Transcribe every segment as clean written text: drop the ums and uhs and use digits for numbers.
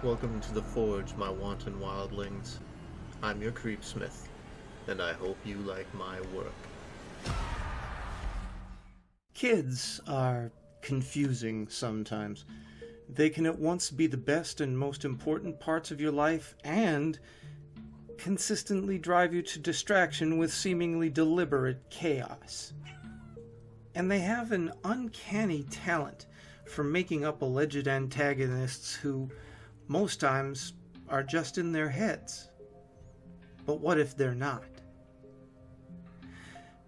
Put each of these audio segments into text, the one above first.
Welcome to the Forge, my wanton wildlings. I'm your creepsmith, and I hope you like my work. Kids are confusing sometimes. They can at once be the best and most important parts of your life and consistently drive you to distraction with seemingly deliberate chaos. And they have an uncanny talent for making up alleged antagonists who, most times, are just in their heads. But what if they're not?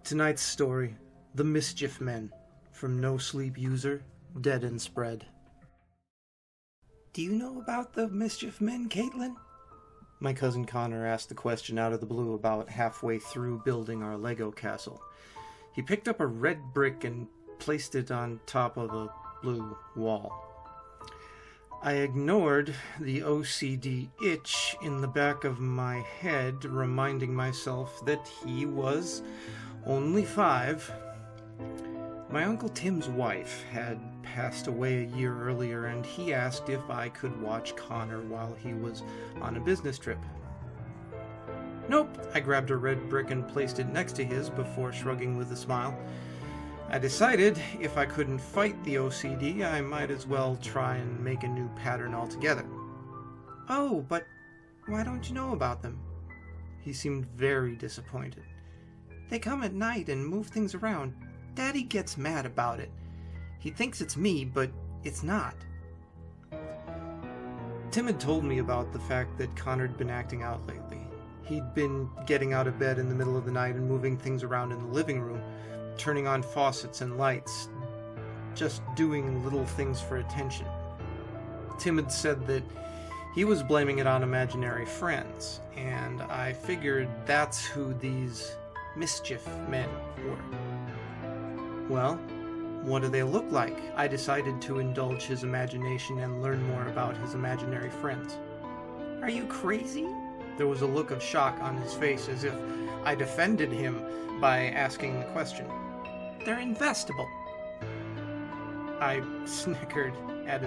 Tonight's story, The Mischief Men, from No Sleep user, Deadnspread. Do you know about the Mischief Men, Caitlin? My cousin Connor asked the question out of the blue about halfway through building our Lego castle. He picked up a red brick and placed it on top of the blue wall. I ignored the OCD itch in the back of my head, reminding myself that he was only 5. My Uncle Tim's wife had passed away a year earlier, and he asked if I could watch Connor while he was on a business trip. Nope, I grabbed a red brick and placed it next to his before shrugging with a smile. I decided if I couldn't fight the OCD, I might as well try and make a new pattern altogether. Oh, but why don't you know about them? He seemed very disappointed. They come at night and move things around. Daddy gets mad about it. He thinks it's me, but it's not. Tim had told me about the fact that Connor'd been acting out lately. He'd been getting out of bed in the middle of the night and moving things around in the living room, turning on faucets and lights, just doing little things for attention. Tim had said that he was blaming it on imaginary friends, and I figured that's who these Mischief Men were. Well, what do they look like? I decided to indulge his imagination and learn more about his imaginary friends. Are you crazy? There was a look of shock on his face, as if I'd offended him by asking the question. They're investable. I snickered at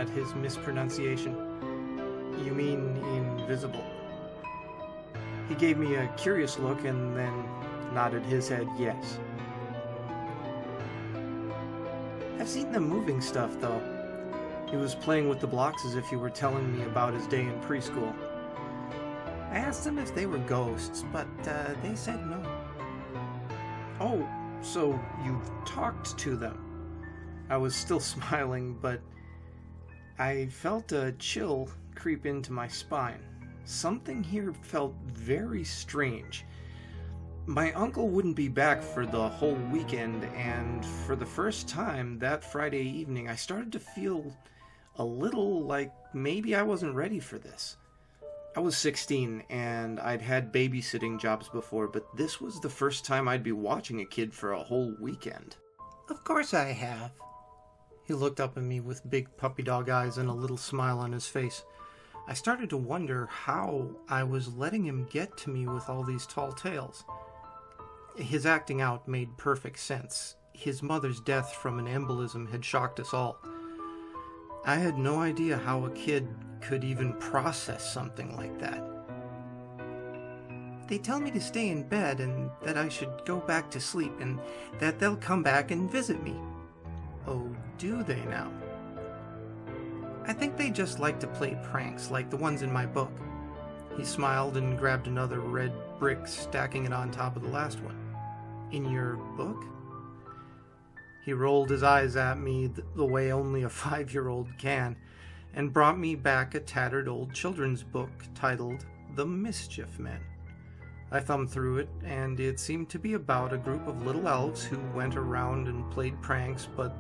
his mispronunciation. You mean invisible? He gave me a curious look and then nodded his head yes. I've seen them moving stuff, though. He was playing with the blocks as if he were telling me about his day in preschool. I asked them if they were ghosts, but they said no. Oh, so you've talked to them. I was still smiling, but I felt a chill creep into my spine. Something here felt very strange. My uncle wouldn't be back for the whole weekend, and for the first time that Friday evening, I started to feel a little like maybe I wasn't ready for this. I was 16, and I'd had babysitting jobs before, but this was the first time I'd be watching a kid for a whole weekend. Of course I have. He looked up at me with big puppy dog eyes and a little smile on his face. I started to wonder how I was letting him get to me with all these tall tales. His acting out made perfect sense. His mother's death from an embolism had shocked us all. I had no idea how a kid could even process something like that. They tell me to stay in bed and that I should go back to sleep and that they'll come back and visit me. Oh, do they now? I think they just like to play pranks like the ones in my book. He smiled and grabbed another red brick, stacking it on top of the last one. In your book? He rolled his eyes at me the way only a 5-year-old can, and brought me back a tattered old children's book titled The Mischief Men. I thumbed through it, and it seemed to be about a group of little elves who went around and played pranks, but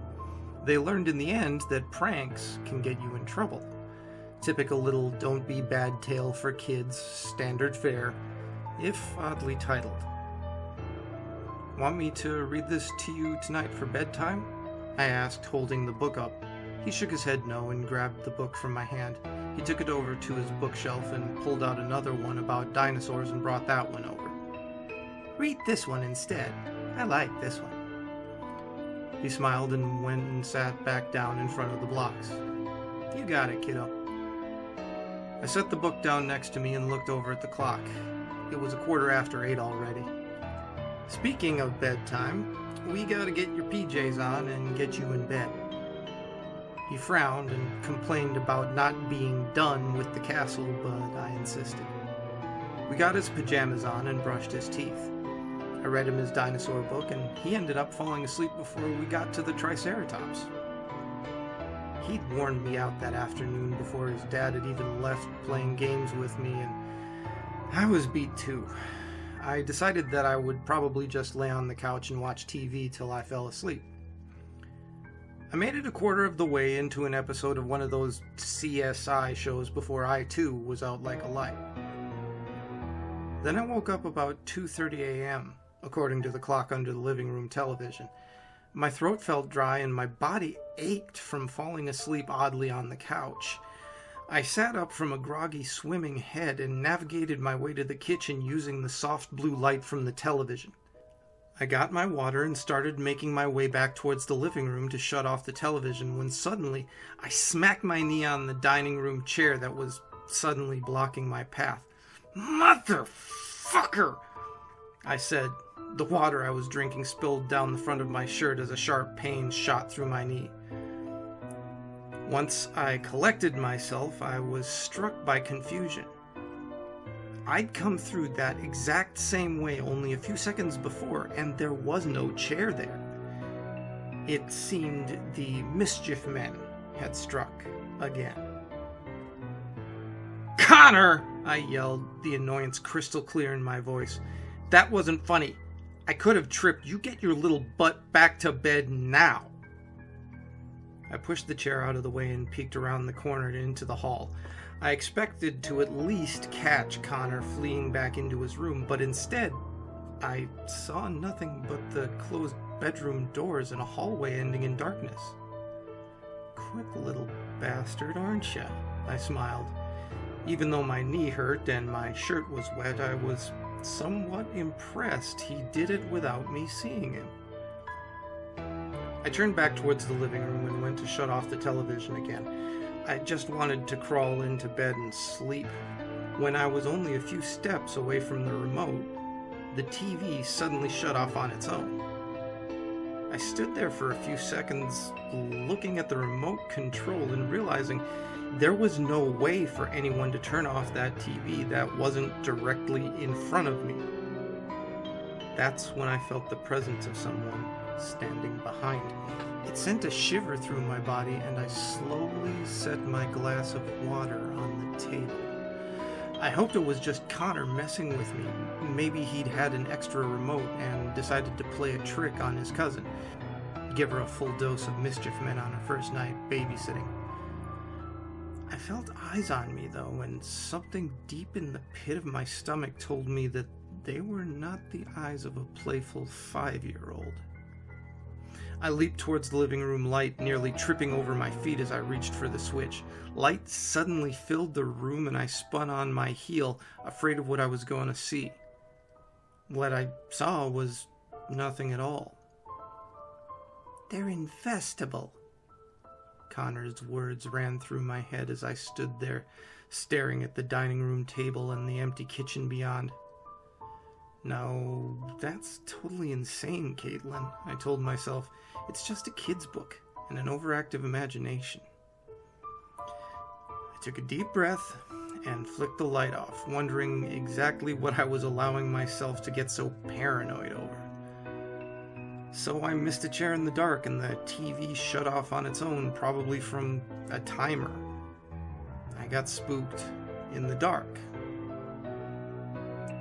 they learned in the end that pranks can get you in trouble. Typical little don't be bad tale for kids, standard fare, if oddly titled. Want me to read this to you tonight for bedtime? I asked, holding the book up. He shook his head no and grabbed the book from my hand. He took it over to his bookshelf and pulled out another one about dinosaurs and brought that one over. Read this one instead. I like this one. He smiled and went and sat back down in front of the blocks. You got it, kiddo. I set the book down next to me and looked over at the clock. It was 8:15 already. Speaking of bedtime, we gotta get your PJs on and get you in bed. He frowned and complained about not being done with the castle, but I insisted. We got his pajamas on and brushed his teeth. I read him his dinosaur book, and he ended up falling asleep before we got to the Triceratops. He'd worn me out that afternoon before his dad had even left playing games with me, and I was beat too. I decided that I would probably just lay on the couch and watch TV till I fell asleep. I made it a quarter of the way into an episode of one of those CSI shows before I too was out like a light. Then I woke up about 2:30 a.m., according to the clock under the living room television. My throat felt dry and my body ached from falling asleep oddly on the couch. I sat up from a groggy swimming head and navigated my way to the kitchen using the soft blue light from the television. I got my water and started making my way back towards the living room to shut off the television when suddenly I smacked my knee on the dining room chair that was suddenly blocking my path. "Motherfucker!" I said. The water I was drinking spilled down the front of my shirt as a sharp pain shot through my knee. Once I collected myself, I was struck by confusion. I'd come through that exact same way only a few seconds before, and there was no chair there. It seemed the Mischief Men had struck again. "Connor!" I yelled, the annoyance crystal clear in my voice. "That wasn't funny. I could have tripped. You get your little butt back to bed now." I pushed the chair out of the way and peeked around the corner and into the hall. I expected to at least catch Connor fleeing back into his room, but instead, I saw nothing but the closed bedroom doors and a hallway ending in darkness. "Quick little bastard, aren't ya?" I smiled. Even though my knee hurt and my shirt was wet, I was somewhat impressed he did it without me seeing him. I turned back towards the living room and went to shut off the television again. I just wanted to crawl into bed and sleep. When I was only a few steps away from the remote, the TV suddenly shut off on its own. I stood there for a few seconds looking at the remote control and realizing there was no way for anyone to turn off that TV that wasn't directly in front of me. That's when I felt the presence of someone standing behind me. It sent a shiver through my body, and I slowly set my glass of water on the table. I hoped it was just Connor messing with me. Maybe he'd had an extra remote and decided to play a trick on his cousin. Give her a full dose of Mischief Men on her first night babysitting. I felt eyes on me, though, and something deep in the pit of my stomach told me that they were not the eyes of a playful 5-year-old. I leaped towards the living room light, nearly tripping over my feet as I reached for the switch. Light suddenly filled the room, and I spun on my heel, afraid of what I was going to see. What I saw was nothing at all. "They're infestable." Connor's words ran through my head as I stood there, staring at the dining room table and the empty kitchen beyond. "No, that's totally insane, Caitlin," I told myself. "It's just a kid's book and an overactive imagination." I took a deep breath and flicked the light off, wondering exactly what I was allowing myself to get so paranoid over. So I missed a chair in the dark, and the TV shut off on its own, probably from a timer. I got spooked in the dark.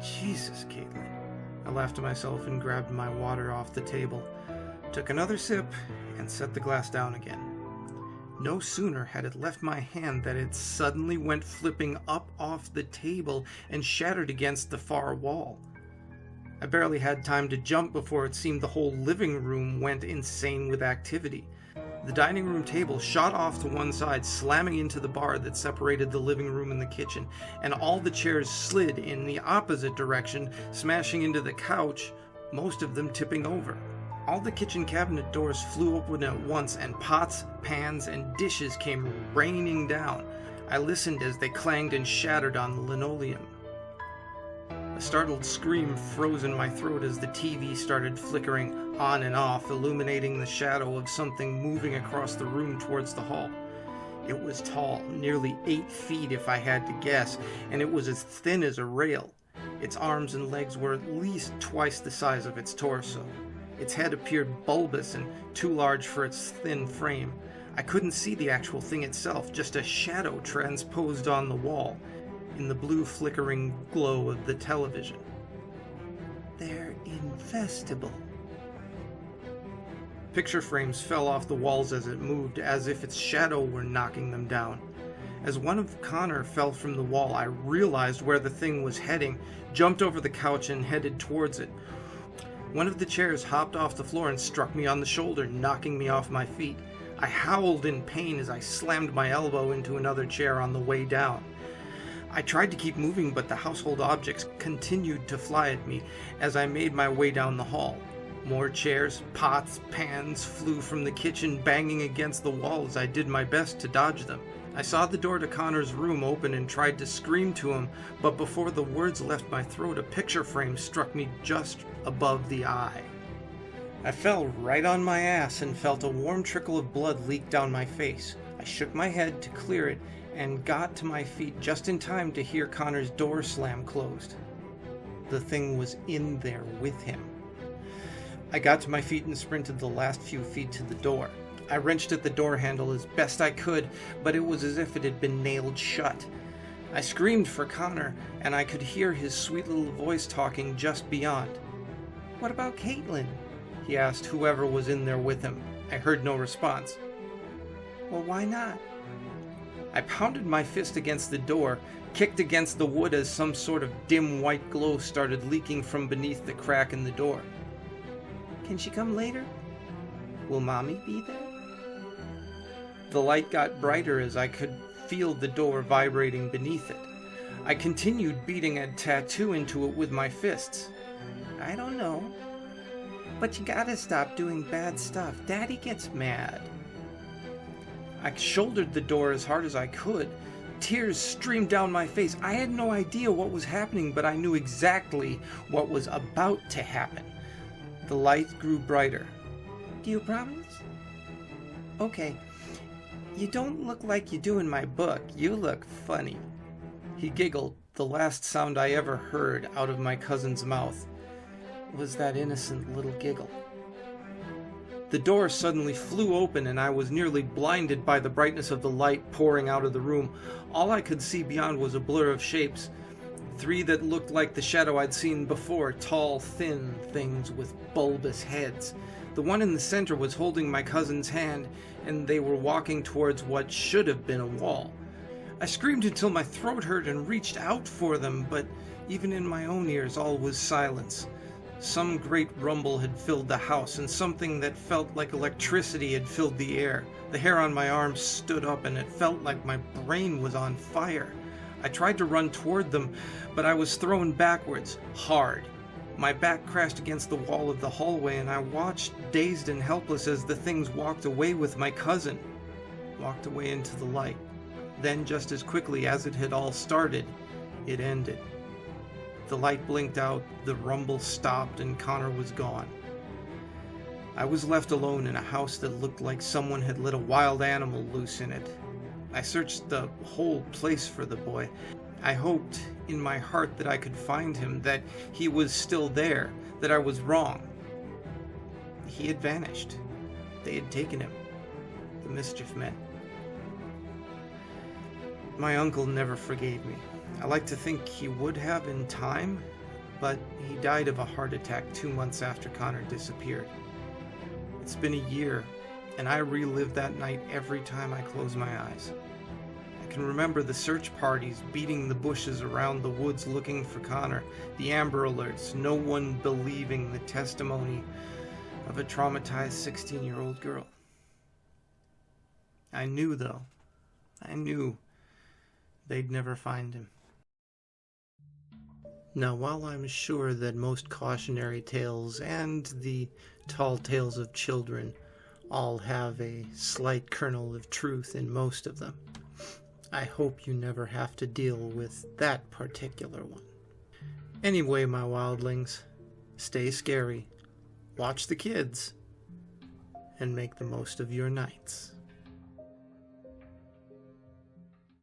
"Jesus, Caitlin." I laughed to myself and grabbed my water off the table, took another sip, and set the glass down again. No sooner had it left my hand than it suddenly went flipping up off the table and shattered against the far wall. I barely had time to jump before it seemed the whole living room went insane with activity. The dining room table shot off to one side, slamming into the bar that separated the living room and the kitchen, and all the chairs slid in the opposite direction, smashing into the couch, most of them tipping over. All the kitchen cabinet doors flew open at once, and pots, pans, and dishes came raining down. I listened as they clanged and shattered on the linoleum. A startled scream froze in my throat as the TV started flickering on and off, illuminating the shadow of something moving across the room towards the hall. It was tall, nearly 8 feet if I had to guess, and it was as thin as a rail. Its arms and legs were at least twice the size of its torso. Its head appeared bulbous and too large for its thin frame. I couldn't see the actual thing itself, just a shadow transposed on the wall, in the blue flickering glow of the television. They're infestable. Picture frames fell off the walls as it moved, as if its shadow were knocking them down. As one of Connor fell from the wall, I realized where the thing was heading, jumped over the couch and headed towards it. One of the chairs hopped off the floor and struck me on the shoulder, knocking me off my feet. I howled in pain as I slammed my elbow into another chair on the way down. I tried to keep moving, but the household objects continued to fly at me as I made my way down the hall. More chairs, pots, pans flew from the kitchen, banging against the wall as I did my best to dodge them. I saw the door to Connor's room open and tried to scream to him, but before the words left my throat, a picture frame struck me just above the eye. I fell right on my ass and felt a warm trickle of blood leak down my face. I shook my head to clear it and got to my feet just in time to hear Connor's door slam closed. The thing was in there with him. I got to my feet and sprinted the last few feet to the door. I wrenched at the door handle as best I could, but it was as if it had been nailed shut. I screamed for Connor, and I could hear his sweet little voice talking just beyond. "What about Caitlin?" he asked whoever was in there with him. I heard no response. "Well, why not?" I pounded my fist against the door, kicked against the wood as some sort of dim white glow started leaking from beneath the crack in the door. "Can she come later? Will Mommy be there?" The light got brighter as I could feel the door vibrating beneath it. I continued beating a tattoo into it with my fists. "I don't know. But you gotta stop doing bad stuff. Daddy gets mad." I shouldered the door as hard as I could. Tears streamed down my face. I had no idea what was happening, but I knew exactly what was about to happen. The light grew brighter. "Do you promise?" "Okay. You don't look like you do in my book. You look funny." He giggled, the last sound I ever heard out of my cousin's mouth was that innocent little giggle. The door suddenly flew open and I was nearly blinded by the brightness of the light pouring out of the room. All I could see beyond was a blur of shapes. 3 that looked like the shadow I'd seen before, tall, thin things with bulbous heads. The one in the center was holding my cousin's hand, and they were walking towards what should have been a wall. I screamed until my throat hurt and reached out for them, but even in my own ears all was silence. Some great rumble had filled the house, and something that felt like electricity had filled the air. The hair on my arms stood up, and it felt like my brain was on fire. I tried to run toward them, but I was thrown backwards, hard. My back crashed against the wall of the hallway, and I watched, dazed and helpless, as the things walked away with my cousin. Walked away into the light. Then, just as quickly as it had all started, it ended. The light blinked out, the rumble stopped, and Connor was gone. I was left alone in a house that looked like someone had let a wild animal loose in it. I searched the whole place for the boy. I hoped in my heart that I could find him, that he was still there, that I was wrong. He had vanished. They had taken him. The Mischief Men. My uncle never forgave me. I like to think he would have in time, but he died of a heart attack 2 months after Connor disappeared. It's been a year, and I relive that night every time I close my eyes. I can remember the search parties beating the bushes around the woods looking for Connor, the Amber Alerts, no one believing the testimony of a traumatized 16-year-old girl. I knew, though, they'd never find him. Now, while I'm sure that most cautionary tales and the tall tales of children all have a slight kernel of truth in most of them, I hope you never have to deal with that particular one. Anyway, my wildlings, stay scary, watch the kids, and make the most of your nights.